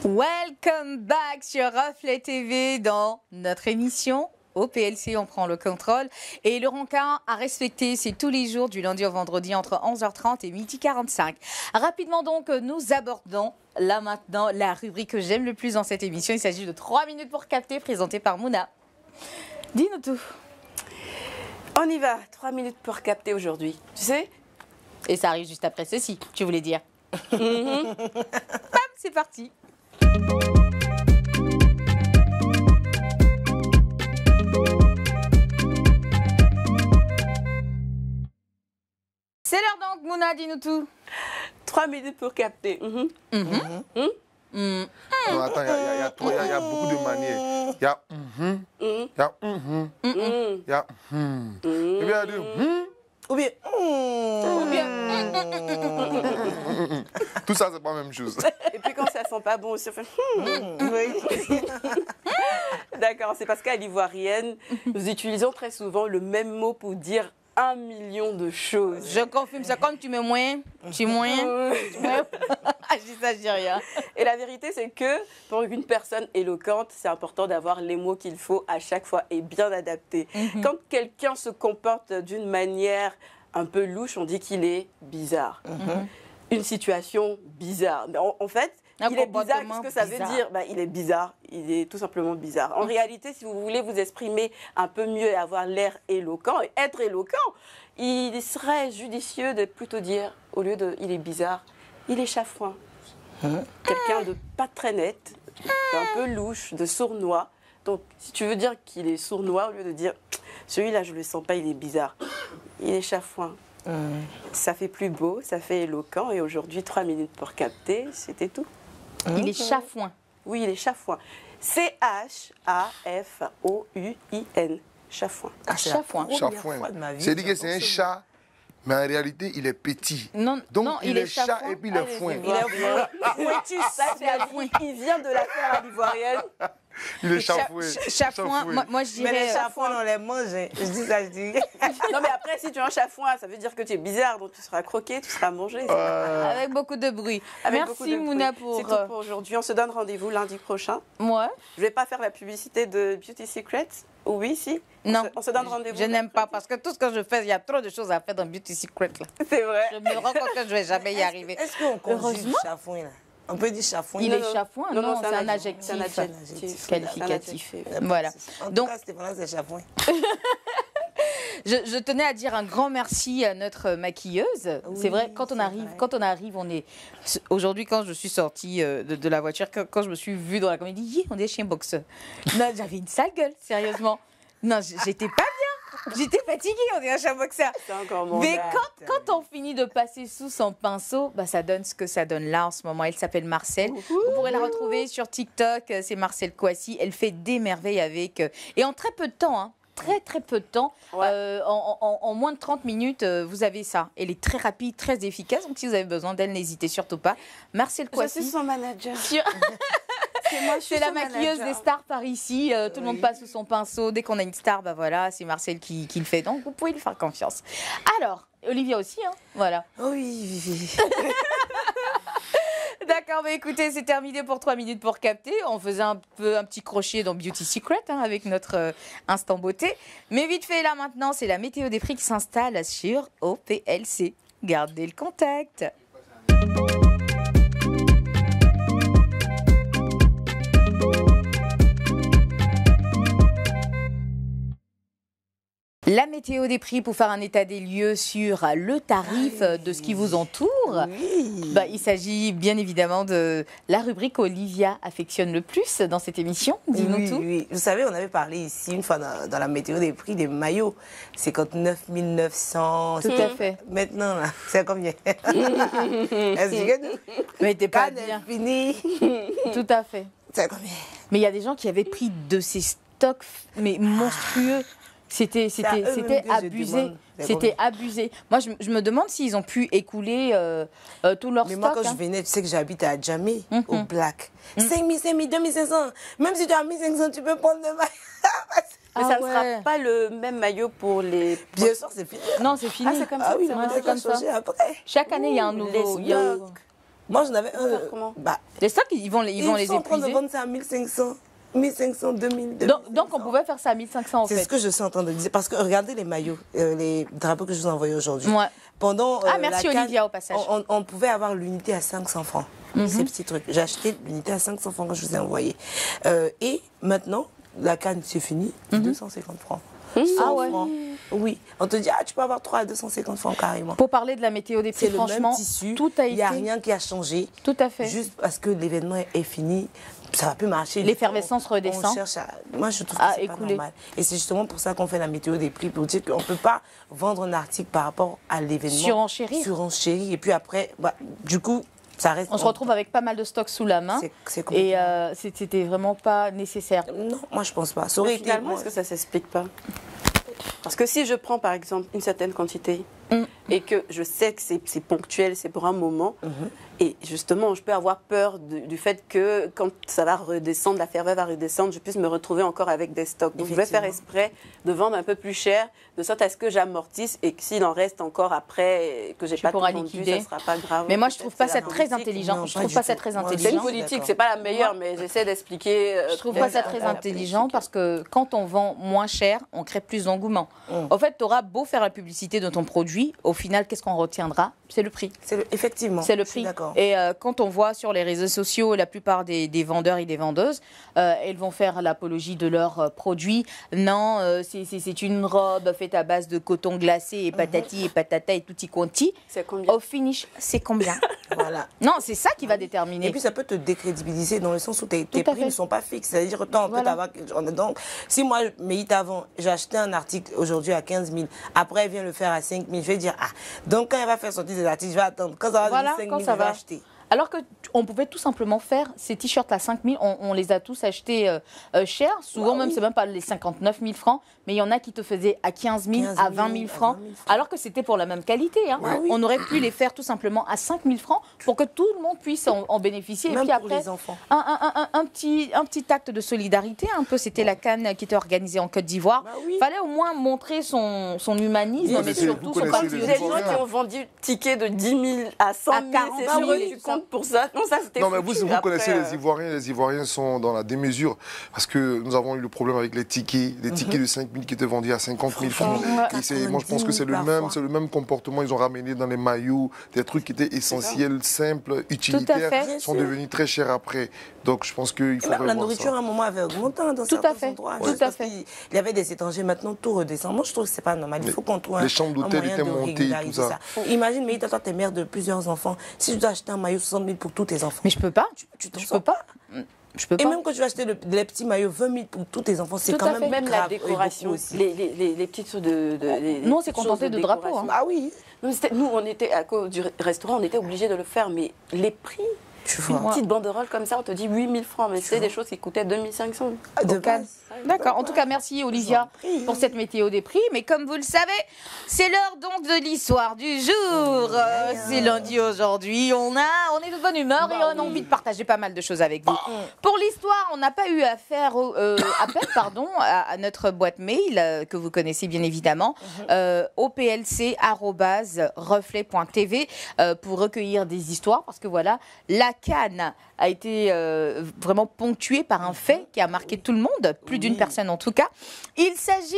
Welcome back sur Reflet TV dans notre émission au PLC, on prend le contrôle. Et le rencard à respecter, c'est tous les jours du lundi au vendredi entre 11h30 et 12h45. Rapidement donc, nous abordons là maintenant la rubrique que j'aime le plus dans cette émission. Il s'agit de 3 minutes pour capter, présentée par Mouna. Dis-nous tout. On y va, 3 minutes pour capter aujourd'hui. Tu sais? Et ça arrive juste après ceci, tu voulais dire. Bam, c'est parti. C'est l'heure donc, Mouna, dis-nous tout. 3 minutes pour capter. Non, attends, il y a beaucoup de manières. Il y a il y a il y a et bien, Ou bien... tout ça, c'est pas la même chose. Et puis quand ça sent pas bon aussi, on fait... Oui. D'accord, c'est parce qu'à l'ivoirienne, nous utilisons très souvent le même mot pour dire 1 million de choses. Je confirme, c'est comme tu mets moyen, tu moyen. Je dis ça, je dis rien. Et la vérité, c'est que pour une personne éloquente, c'est important d'avoir les mots qu'il faut à chaque fois et bien adaptés. Quand quelqu'un se comporte d'une manière un peu louche, on dit qu'il est bizarre. Une situation bizarre. Mais en fait, il est bizarre, qu'est-ce que ça veut dire? Il est bizarre, il est tout simplement bizarre. En réalité, si vous voulez vous exprimer un peu mieux et avoir l'air éloquent, et être éloquent, il serait judicieux de plutôt dire, au lieu de « il est bizarre », il est chafouin. Quelqu'un de pas très net, d'un peu louche, de sournois. Donc, si tu veux dire qu'il est sournois, au lieu de dire « celui-là, je ne le sens pas, il est bizarre », il est chafouin. Ça fait plus beau, ça fait éloquent. Et aujourd'hui, 3 minutes pour capter, c'était tout. Il est chafouin. Oui, il est chafouin. C-H-A-F-O-U-I-N. Chafouin. Chafouin. Chafouin. C'est dit que c'est un chat, mais en réalité, il est petit. Non, Donc, non, il est chat et puis il est foin. Il est foin. Il vient de la terre à l'ivoirienne. Il est chafouin. Chafouin, moi je dirais... Mais les chafouins, on les mange. Je dis ça, je dis. Non, mais après, si tu as un chafouin, ça veut dire que tu es bizarre, donc tu seras croqué, tu seras mangé. Avec beaucoup de bruit. Merci Mouna pour... C'est tout pour aujourd'hui. On se donne rendez-vous lundi prochain. Moi Je ne vais pas faire la publicité de Beauty Secrets. Oui, si. Non. On se donne rendez-vous. Je n'aime pas parce que tout ce que je fais, il y a trop de choses à faire dans Beauty Secret. Là. C'est vrai. Je me rends compte que je ne vais jamais y arriver. Est-ce qu'on conjugue chafouin là? On peut dire chafouin. Il est chafouin? Non, c'est un adjectif. adjectif. C'est un adjectif Qualificatif. Ouais, Voilà. En Donc, tout cas, Stéphane, c'est chafouin. je tenais à dire un grand merci à notre maquilleuse. Oui, c'est vrai, quand on arrive, on est... Aujourd'hui, quand je suis sortie de la voiture, quand je me suis vue dans la comédie, on est chien boxeur. Non, j'avais une sale gueule, sérieusement. Non, j'étais pas bien. J'étais fatiguée, on est un chien boxeur. C'est encore mon Mais quand on finit de passer sous son pinceau, ça donne ce que ça donne là en ce moment. Elle s'appelle Marcel. Vous pourrez la retrouver sur TikTok. C'est Marcel Kouassi. Elle fait des merveilles avec... et en très peu de temps, hein, très peu de temps, en moins de 30 minutes, vous avez ça. Elle est très rapide, très efficace. Donc si vous avez besoin d'elle, n'hésitez surtout pas. Marcel Kouassi. Je suis son manager. C'est la maquilleuse des stars par ici. Tout le monde passe sous son pinceau. Dès qu'on a une star, voilà, c'est Marcel qui le fait. Donc, vous pouvez lui faire confiance. Alors, Olivia aussi, hein, voilà. Oui. D'accord, écoutez, c'est terminé pour 3 minutes pour capter. On faisait un petit crochet dans Beauty Secret avec notre instant beauté. Mais vite fait, là maintenant, c'est la météo des prix qui s'installe sur OPLC. Gardez le contact. La météo des prix pour faire un état des lieux sur le tarif de ce qui vous entoure. Oui. Il s'agit bien évidemment de la rubrique qu'Olivia affectionne le plus dans cette émission. Dis-nous tout. Oui. Vous savez, on avait parlé ici une fois dans la météo des prix des maillots. 59 900. Tout à fait. Maintenant, là, c'est combien? Est-ce que Mais t'es pas bien. Fini. Tout à fait. C'est combien? Mais il y a des gens qui avaient pris de ces stocks monstrueux. C'était abusé. C'était abusé. Moi, je me demande s'ils ont pu écouler tout leur stock. Mais moi, quand je venais, tu sais que j'habite à Djamé, au Black. 5 000, 2500. Même si tu as 1500, tu peux prendre le maillot. Mais ça ne sera pas le même maillot pour les... Bien sûr, c'est fini. Non, c'est fini. Ah, c'est comme ça. Ah oui, c'est on va changer après. Chaque année, il y a un nouveau... Moi, j'en avais un. Comment? Les stocks, ils vont les Ils sont en train de épuiser. vendre ça à 1500. 1500, 2000. Donc, on pouvait faire ça à 1500 en C'est fait. ce que je suis en train de dire. Parce que regardez les maillots, les drapeaux que je vous ai envoyés aujourd'hui. Ouais. Pendant, Merci la CAN, Olivia au passage. On pouvait avoir l'unité à 500 francs. Ces petits trucs. J'ai acheté l'unité à 500 francs que je vous ai envoyé. Et maintenant, la canne, c'est fini. 250 francs. 100 Ah ouais. francs. Oui. On te dit, tu peux avoir 3 à 250 francs carrément. Pour parler de la météo des prix, C'est le même franchement, tissu. tout a Il n'y a été. rien qui a changé. Tout à fait. Juste parce que l'événement est fini, ça va plus marcher. L'effervescence redescend. On cherche Moi, je trouve que c'est pas écouler. normal. Et c'est justement pour ça qu'on fait la météo des prix, pour dire qu'on ne peut pas vendre un article par rapport à l'événement. Surenchérir. Surenchérir. Et puis après, du coup, ça reste... On se retrouve avec pas mal de stocks sous la main. C'est Et complètement- c'était vraiment pas nécessaire. Non, moi, je pense pas. Ça aurait Mais été... finalement, est-ce que ça s'explique pas? Parce que si je prends par exemple une certaine quantité et que je sais que c'est ponctuel, c'est pour un moment, et justement je peux avoir peur du fait que quand ça va redescendre, la ferveur va redescendre, je puisse me retrouver encore avec des stocks. Donc je vais faire exprès de vendre un peu plus cher, de sorte à ce que j'amortisse et que s'il en reste encore après, que j'ai pas tout pourras vendu, liquider. ça ne sera pas grave. Mais moi, je trouve pas ça C'est la très politique. intelligent. Non, Je pas trouve du pas ça tout. très Moi, C'est intelligent. une politique, c'est pas la meilleure, mais j'essaie d'expliquer. Je trouve pas ça très intelligent parce que quand on vend moins cher, on crée plus d'engouement. En fait, tu auras beau faire la publicité de ton produit, au final, qu'est-ce qu'on retiendra? C'est le prix. Effectivement. C'est le je suis prix. D'accord. Et quand on voit sur les réseaux sociaux, la plupart des vendeurs et des vendeuses, elles vont faire l'apologie de leurs produits. Non, c'est une robe faite à base de coton glacé et patati et patata et tutti quanti. C'est combien? Au finish, c'est combien? Voilà. Non, c'est ça qui va déterminer. Et puis ça peut te décrédibiliser dans le sens où tes à prix fait. ne sont pas fixes. C'est-à-dire, autant on peut Voilà. t'avoir. Donc, si moi, Méhit avant, j'ai acheté un article aujourd'hui à 15 000, après elle vient le faire à 5 000, je vais dire, donc quand elle va faire sortir des articles, je vais attendre. Quand ça va Voilà, devenir 5 quand 000, ça je vais va. acheter. Alors qu'on pouvait tout simplement faire ces t-shirts à 5 000, on les a tous achetés cher. Souvent, même, c'est même pas les 59 000 francs, mais il y en a qui te faisaient à 15 000, 15 000, à 20 000 francs, alors que c'était pour la même qualité. Hein. Bah oui. On aurait pu les faire tout simplement à 5 000 francs pour que tout le monde puisse en bénéficier. Même et puis pour après, les enfants. un petit acte de solidarité, un peu. C'était la CAN qui était organisée en Côte d'Ivoire. Bah oui. Fallait au moins montrer son humanisme, Vous mais connaissez- surtout vous son connaissez Vous les avez des patriotisme. gens qui ont vendu tickets de 10 000 à 100 000, À 40 c'est 000, sûr que tu ça. comptes pour ça. Non, ça c'était Non, mais foutu. vous connaissez Après, les Ivoiriens. Les Ivoiriens sont dans la démesure parce que nous avons eu le problème avec les tickets de 5 000 qui étaient vendus à 50 000 francs. Et moi, je pense que c'est le 90 000 même, comportement. Ils ont ramené dans les maillots des trucs qui étaient essentiels, simples, utilitaires, fait. sont devenus très chers après. Donc, je pense qu'il Et faut même la revoir nourriture, ça. à un moment, avait augmenté dans Tout à certains fait. endroits. Tout Juste à parce fait. qu'il y avait des étrangers, maintenant tout redescend. Moi, je trouve que c'est pas normal. Il faut qu'on trouve les chambres un d'hôtel moyen étaient de montées, régulariser tout ça. Imagine, mais toi, t'es mère de plusieurs enfants. Si tu dois acheter un maillot 60 000 pour tous tes enfants. Mais je peux pas. Tu t'en Je sors peux pas. Je peux Et pas. même quand tu vas acheter les petits maillots 20 000 pour tous tes enfants, c'est Tout quand à fait. même Même grave. la Et décoration, beaucoup aussi. les petites choses de Nous, on s'est contenté de drapeaux, décoration. hein. Ah oui, Nous, on était à cause du restaurant, on était obligés de le faire, mais les prix, tu une vois. petite banderole comme ça, on te dit 8 000 francs, mais c'est des choses qui coûtaient 2 500. De Au Cannes. base. D'accord. En tout cas, merci Olivia pour cette météo des prix. Mais comme vous le savez, c'est l'heure donc de l'histoire du jour. C'est lundi aujourd'hui. On est de bonne humeur et on a envie de partager pas mal de choses avec vous. Pour l'histoire, on n'a pas eu à faire appel à notre boîte mail que vous connaissez bien évidemment, oplc@reflet.tv pour recueillir des histoires parce que voilà, la CAN a été vraiment ponctuée par un fait qui a marqué tout le monde, plus d'une personne en tout cas. Il s'agit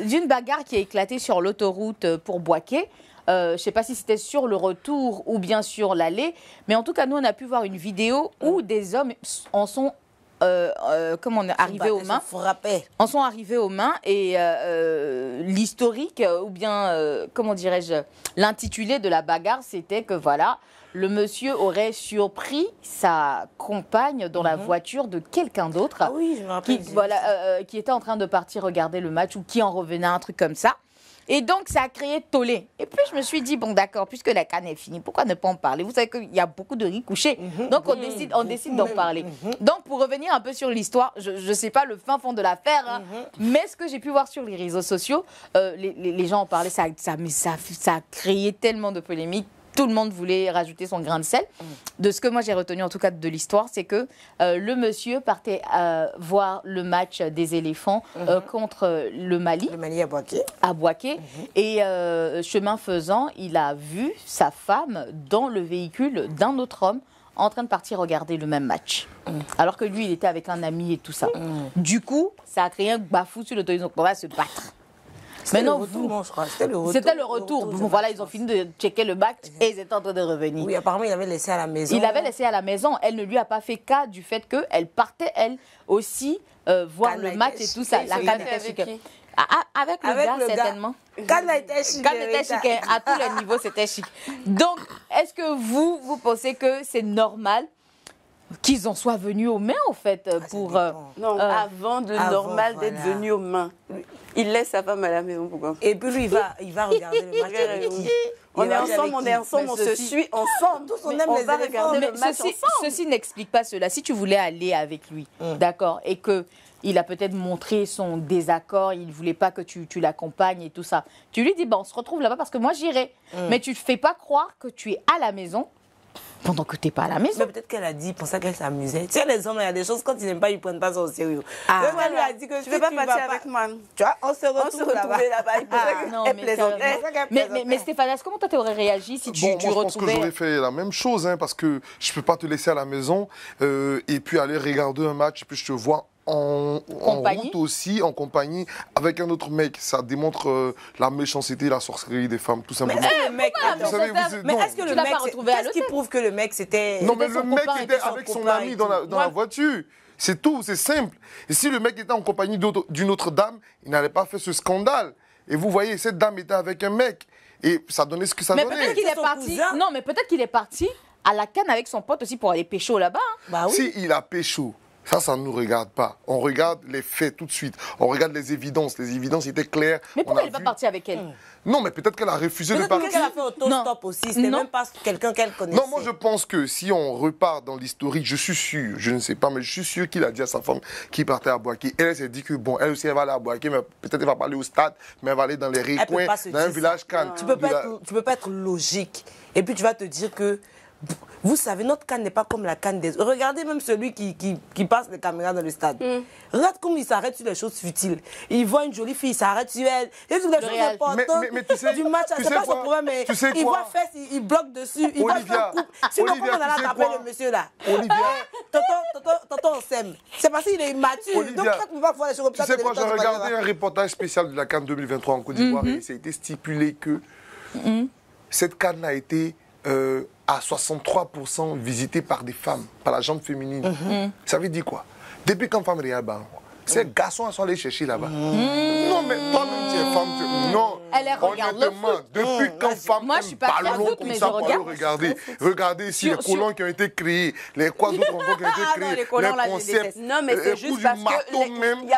d'une bagarre qui a éclaté sur l'autoroute pour Boaké. Je ne sais pas si c'était sur le retour ou bien sur l'aller, mais en tout cas, nous, on a pu voir une vidéo où des hommes en sont arrivés aux mains. En sont arrivés aux mains et l'historique, ou bien, comment dirais-je, l'intitulé de la bagarre, c'était que voilà, le monsieur aurait surpris sa compagne dans la voiture de quelqu'un d'autre. Ah oui, je me rappelle. Qui était en train de partir regarder le match ou qui en revenait, un truc comme ça. Et donc, ça a créé tollé. Et puis, je me suis dit, bon, d'accord, puisque la CAN est finie, pourquoi ne pas en parler? Vous savez qu'il y a beaucoup de riz couchés. Donc, on décide d'en parler. Donc, pour revenir un peu sur l'histoire, je ne sais pas le fin fond de l'affaire, hein, mais ce que j'ai pu voir sur les réseaux sociaux, les gens en parlaient, ça a créé tellement de polémiques tout le monde voulait rajouter son grain de sel. De ce que moi j'ai retenu en tout cas de l'histoire, c'est que le monsieur partait voir le match des éléphants contre le Mali. Le Mali à Bouaké. À Bouaké. Et chemin faisant, il a vu sa femme dans le véhicule d'un autre homme en train de partir regarder le même match. Alors que lui, il était avec un ami et tout ça. Du coup, ça a créé un bafou sur l'autorisation. On va se battre. Maintenant, je crois. C'était le retour. Bon, voilà, ils ont fini de checker le match et ils étaient en train de revenir. Oui, apparemment, il avait laissé à la maison. Il avait laissé à la maison. Elle ne lui a pas fait cas du fait qu'elle partait, elle aussi, voir le match et tout ça. La canne était chic. Avec le gars, certainement. Canne était chic. Canne était chic. À tous les niveaux, c'était chic. Donc, est-ce que vous pensez que c'est normal qu'ils en soient venus aux mains, en fait, pour... Non, avant normal d'être venu aux mains. Il laisse sa femme à la maison, pourquoi? Et puis lui, il va regarder le match avec qui? On est ensemble, on se suit ensemble. Tous on aime les va regarder le match ensemble. Ceci n'explique pas cela. Si tu voulais aller avec lui, d'accord, et que il a peut-être montré son désaccord, il ne voulait pas que tu l'accompagnes et tout ça. Tu lui dis, on se retrouve là-bas parce que moi j'irai. Mais tu ne fais pas croire que tu es à la maison pendant que tu n'es pas à la maison. Mais peut-être qu'elle a dit, pour ça qu'elle s'amusait. Tu sais, les hommes, il y a des choses, quand ils n'aiment pas, ils ne prennent pas ça au sérieux. Donc elle lui a dit que tu ne veux pas partir avec moi. Tu vois, on se retrouve là-bas. Non, mais Stéphane, comment toi tu aurais réagi si tu retrouvais... Je pense que j'aurais fait la même chose, parce que je ne peux pas te laisser à la maison et puis aller regarder un match et puis je te vois en route aussi, en compagnie, avec un autre mec. Ça démontre la méchanceté, la sorcellerie des femmes, tout simplement. Mais est-ce que le mec, qu'est-ce qui prouve que le mec c'était... Non, mais le mec était avec son ami dans la voiture. C'est tout, c'est simple. Et si le mec était en compagnie d'une autre dame, il n'allait pas faire ce scandale. Et vous voyez, cette dame était avec un mec. Et ça donnait ce que ça donnait. Mais peut-être qu'il est parti. Non, mais peut-être qu'il est parti à la canne avec son pote aussi pour aller pécho là-bas. Bah oui. Si il a pécho, ça ne nous regarde pas. On regarde les faits tout de suite. On regarde les évidences. Les évidences étaient claires. Mais pourquoi il n'est pas parti avec elle? Non, mais peut-être qu'elle a refusé de partir. Peut-être qu'elle a fait auto-stop aussi. C'était même pas quelqu'un qu'elle connaissait. Non, moi je pense que si on repart dans l'historique, je suis sûr, je ne sais pas, mais je suis sûr qu'il a dit à sa femme qu'il partait à Bouaké. Elle s'est dit que bon, elle aussi elle va aller à Bouaké, mais peut-être elle va pas aller au stade, mais elle va aller dans les recoins, dans un village calme. Tu peux pas être logique. Et puis tu vas te dire que vous savez, notre canne n'est pas comme la canne des autres. Regardez même celui qui passe les caméras dans le stade. Regarde comme il s'arrête sur les choses futiles. Il voit une jolie fille, il s'arrête sur elle. Et sur les choses importantes mais tu sais, du match, c'est pas son problème, mais il voit fesses, il bloque dessus, il va faire coupe. Sinon, comment on allait attraper le monsieur là? Olivia. Tonton, on s'aime. C'est parce qu'il est immature. Olivia, donc, quand tu ne peux pas voir les choses comme ça, tu sais quoi, j'ai regardé un reportage spécial de la CAN 2023 en Côte d'Ivoire et ça a été stipulé que cette CAN a été à 63% visitée par des femmes, par la gente féminine. Ça veut dire quoi? Depuis quand femme regarde, ces garçons sont allés chercher là-bas. Non, mais toi-même, tu es femme. Non, honnêtement, depuis quand femme aime ballon comme ça pour aller regarder. Regardez ici les colons qui ont été créés, les quoi d'autres enfants qui ont été créés, les concepts. Non, mais c'est juste parce qu'il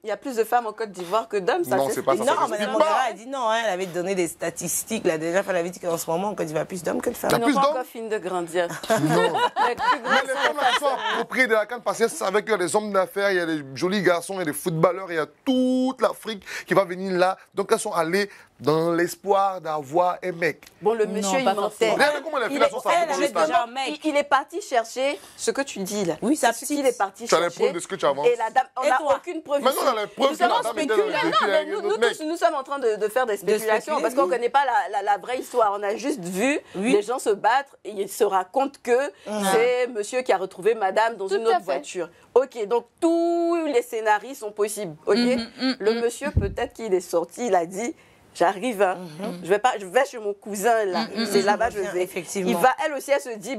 y a plus de femmes en Côte d'Ivoire que d'hommes. Non, c'est pas ça. Non, Mme Mogara a dit non, elle avait donné des statistiques. Là, déjà, elle avait dit qu'en ce moment, en Côte d'Ivoire, il y a plus d'hommes que de femmes. Ils n'ont pas encore fini de grandir. Non. Mais les femmes sont appropriées de la CAN parce que avec les hommes d'affaires, il y a les jolis garçons, il y a des footballeurs, il y a toute l'Afrique qui va venir là. Donc elles sont allées dans l'espoir d'avoir un mec. Bon, le monsieur, il mentait. Regardez comment les filles sont sorties. Il est parti chercher ce que tu dis là. Oui, sa petite. Il est parti chercher. Tu as les preuves de ce que tu avances. Et la dame, on n'a aucune preuve. Maintenant, on a les preuves que la dame était dans le véhicule. Nous sommes en train de faire des spéculations parce qu'on ne connaît pas la vraie histoire. On a juste vu les gens se battre et ils se racontent que c'est monsieur qui a retrouvé madame dans une autre voiture. Ok, donc tous les scénarios sont possibles. Ok, le monsieur, peut-être qu'il est sorti, il a dit... J'arrive, je vais chez mon cousin là, c'est là-bas je vais. Effectivement. Elle aussi, elle se dit,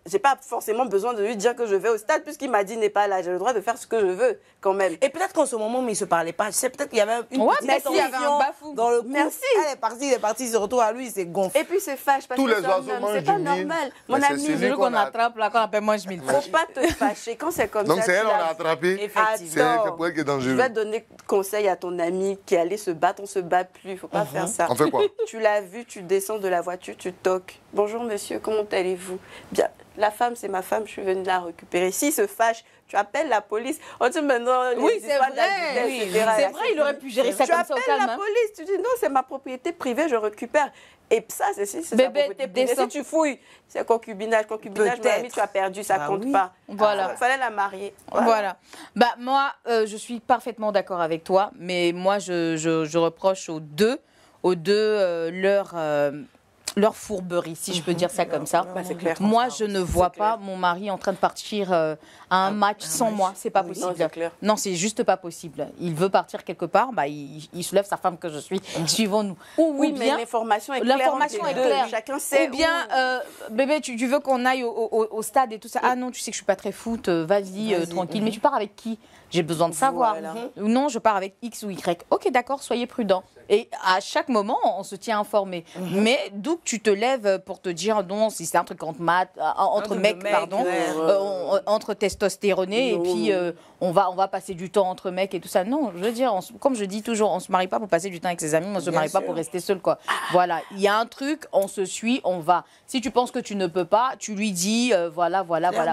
j'ai pas forcément besoin de lui dire que je vais au stade puisqu'il m'a dit n'est pas là, j'ai le droit de faire ce que je veux quand même. Et peut-être qu'en ce moment, mais ils se parlaient pas. C'est peut-être qu'il y avait une petite tension dans le couple. Merci. Elle est partie, il se retrouve à lui, c'est gonflé. Et puis c'est fâche parce que c'est un homme, c'est pas normal. Mon ami, c'est lui qu'on attrape là, qu'on appelle mange mille. Faut pas te fâcher quand c'est comme ça. Donc c'est elle, on l'a attrapé. Effectivement. C'est pour elle qui est dangereux. Je vais donner conseil à ton ami qui allait se battre, on se bat plus, faut pas faire ça. On fait quoi? Tu l'as vu, tu descends de la voiture, tu toques. Bonjour monsieur, comment allez-vous? Bien. la femme, c'est ma femme, je suis venue la récupérer. S'il se fâche, tu appelles la police. On dit maintenant, oui, c'est vrai. C'est vrai, il aurait pu gérer ça comme ça au calme. Tu appelles la police, tu dis non, c'est ma propriété privée, je récupère. Et ça, c'est sa propriété privée. Si tu fouilles, c'est concubinage. Concubinage, mamie, tu as perdu, ça compte pas. Voilà. Il fallait la marier. Voilà. Bah, moi, je suis parfaitement d'accord avec toi, mais moi, je reproche aux deux leur fourberie, si je peux dire ça comme ça. Bah, c'est clair. Moi, je ne vois pas mon mari en train de partir à un match sans moi. C'est pas possible. Non, c'est juste pas possible. Il veut partir quelque part, bah, il soulève sa femme que je suis. Suivons-nous. Oui, mais l'information est claire. L'information est claire. Chacun sait. Ou bien, bébé, tu veux qu'on aille au stade et tout ça. Ah non, tu sais que je suis pas très foot, vas-y, tranquille. Mais tu pars avec qui? J'ai besoin de savoir. Voilà. Non, je pars avec X ou Y. Ok, d'accord, soyez prudents. Et à chaque moment, on se tient informé. Mais d'où que tu te lèves pour te dire non, si c'est un truc entre mecs, entre testostéronés, et puis on va passer du temps entre mecs et tout ça. Non, je veux dire, comme je dis toujours, on se marie pas pour passer du temps avec ses amis, on se marie pas pour rester seul, quoi. Voilà, il y a un truc, on se suit, on va. Si tu penses que tu ne peux pas, tu lui dis voilà.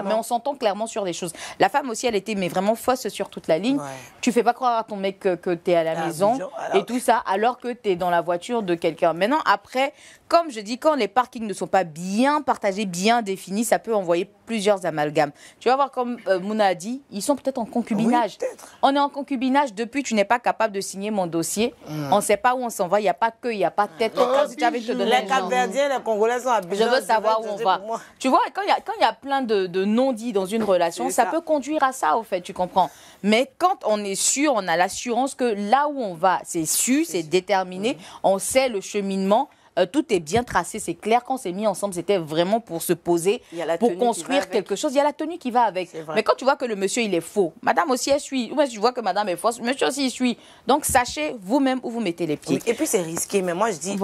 Mais on s'entend clairement sur des choses. La femme aussi, elle était mais vraiment fausse sur toute la ligne. Ouais. Tu fais pas croire à ton mec que tu es à la maison et tout ça, alors que tu es dans la voiture de quelqu'un. Maintenant, après, comme je dis, quand les parkings ne sont pas bien partagés, bien définis, ça peut envoyer plusieurs amalgames. Tu vas voir, comme Mouna a dit, ils sont peut-être en concubinage. Oui, on est en concubinage depuis tu n'es pas capable de signer mon dossier. On ne sait pas où on s'en va, il n'y a pas queue, il n'y a pas de tête. Les Capverdiens, les Congolais sont habitués. Je veux savoir où on va. Tu vois, quand il y a plein de non-dits dans une relation, ça peut conduire à ça, au fait, tu comprends. Mais quand on est sûr, on a l'assurance que là où on va, c'est su, c'est déterminé, on sait le cheminement. Tout est bien tracé, c'est clair. Quand on s'est mis ensemble, c'était vraiment pour se poser, pour construire quelque chose. Il y a la tenue qui va avec. Mais quand tu vois que le monsieur, il est faux, madame aussi, elle suit. Ou bien tu vois que madame est fausse, monsieur aussi, il suit. Donc, sachez vous-même où vous mettez les pieds. Oui. Et puis, c'est risqué. Mais moi, je dis,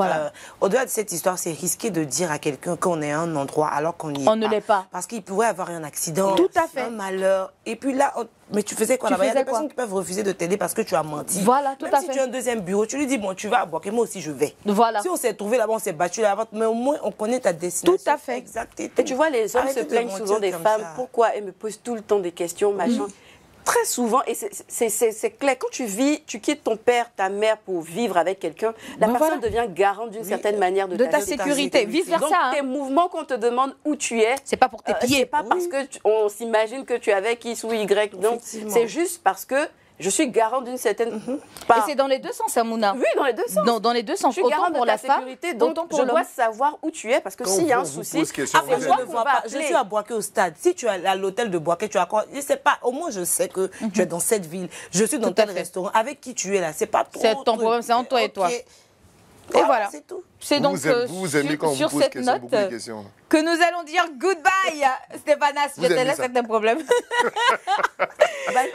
au-delà de cette histoire, c'est risqué de dire à quelqu'un qu'on est à un endroit alors qu'on n'y est pas. On ne l'est pas. Parce qu'il pourrait avoir un accident, tout à fait, un malheur. Et puis là, mais tu faisais quoi là-bas? Il y a des personnes qui peuvent refuser de t'aider parce que tu as menti. Voilà, tout à fait. Même si tu as un deuxième bureau, tu lui dis, bon, tu vas à Boaké, moi aussi je vais. Voilà. Si on s'est trouvé là-bas, on s'est battu là-bas, mais au moins on connaît ta destination. Tout à fait. Exact. Et tu vois, les hommes se plaignent souvent des femmes. Pourquoi elles me posent tout le temps des questions, machin. Très souvent, et c'est clair, quand tu quittes ton père, ta mère pour vivre avec quelqu'un, la personne devient garante d'une certaine manière de ta sécurité, vice-versa. Donc, tes mouvements qu'on te demande où tu es, c'est pas pour tes pieds. C'est pas parce qu'on s'imagine que tu es avec X ou Y. Donc, c'est juste parce que je suis garant d'une certaine part. Et c'est dans les deux sens, Mouna. Oui, dans les deux sens. Dans les deux sens. Je suis garant pour la sécurité, donc je dois savoir où tu es, parce que s'il y a un souci, je suis à Boaké au stade. Si tu es à l'hôtel de Boaké, tu as quoi? Je sais pas. Au moins, je sais que tu es dans cette ville. Je suis dans tel restaurant. Avec qui tu es là? C'est pas trop. C'est ton problème, c'est entre toi et toi. Et voilà. C'est tout. C'est donc vous aimez quand sur vous cette note que nous allons dire goodbye. Stéphanas, je te laisse avec un problème.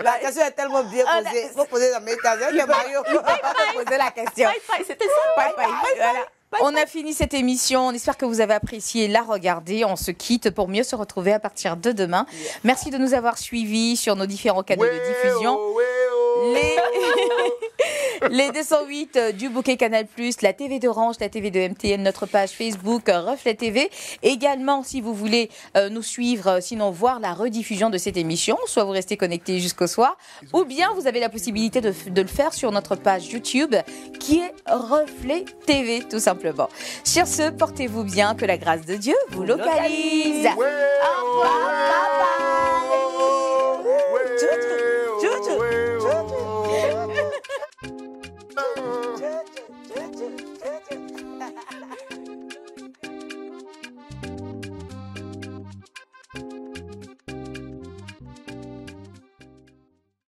La question est tellement bien posée. Il faut poser la méthode. Mario poser la question. C'était ça. Voilà. On a fini cette émission. On espère que vous avez apprécié la regarder. On se quitte pour mieux se retrouver à partir de demain. Merci de nous avoir suivis sur nos différents canaux de diffusion. Les 208 du bouquet Canal+, la TV d'Orange, la TV de MTN, notre page Facebook Reflet TV. Également, si vous voulez nous suivre, sinon voir la rediffusion de cette émission, soit vous restez connectés jusqu'au soir, ou bien vous avez la possibilité de le faire sur notre page YouTube qui est Reflet TV, tout simplement. Sur ce, portez-vous bien, que la grâce de Dieu vous localise. Au revoir, bye bye.